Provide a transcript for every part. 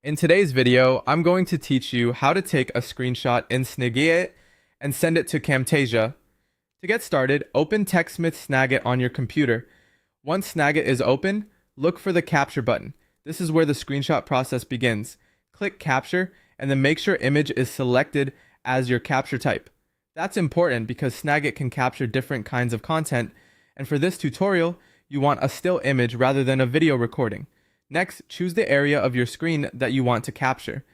In today's video, I'm going to teach you how to take a screenshot in Snagit and send it to Camtasia. To get started, open TechSmith Snagit on your computer. Once Snagit is open, look for the capture button. This is where the screenshot process begins. Click capture and then make sure image is selected as your capture type. That's important because Snagit can capture different kinds of content, and for this tutorial, you want a still image rather than a video recording. Next, choose the area of your screen that you want to capture.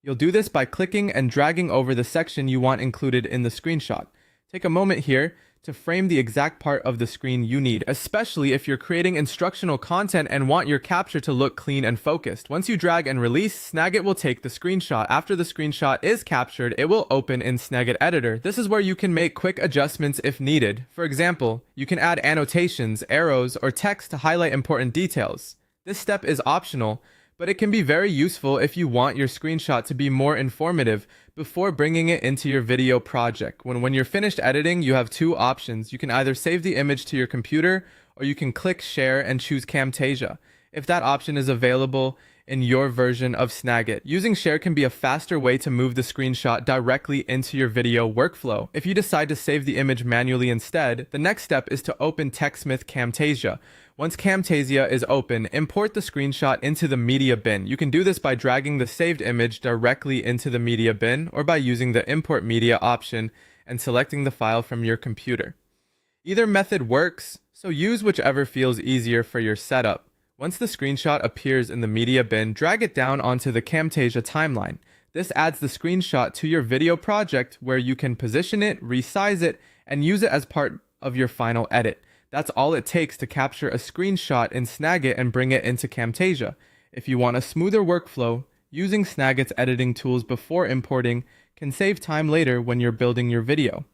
You'll do this by clicking and dragging over the section you want included in the screenshot. Take a moment here to frame the exact part of the screen you need, especially if you're creating instructional content and want your capture to look clean and focused. Once you drag and release, Snagit will take the screenshot. After the screenshot is captured, it will open in Snagit Editor. This is where you can make quick adjustments if needed. For example, you can add annotations, arrows, or text to highlight important details. This step is optional, but it can be very useful if you want your screenshot to be more informative before bringing it into your video project. When you're finished editing, you have two options. You can either save the image to your computer, or you can click share and choose Camtasia, if that option is available in your version of Snagit. Using share can be a faster way to move the screenshot directly into your video workflow. If you decide to save the image manually instead, the next step is to open TechSmith Camtasia. Once Camtasia is open, import the screenshot into the media bin. You can do this by dragging the saved image directly into the media bin, or by using the import media option and selecting the file from your computer. Either method works, so use whichever feels easier for your setup. Once the screenshot appears in the media bin, drag it down onto the Camtasia timeline. This adds the screenshot to your video project where you can position it, resize it, and use it as part of your final edit. That's all it takes to capture a screenshot in Snagit and bring it into Camtasia. If you want a smoother workflow, using Snagit's editing tools before importing can save time later when you're building your video.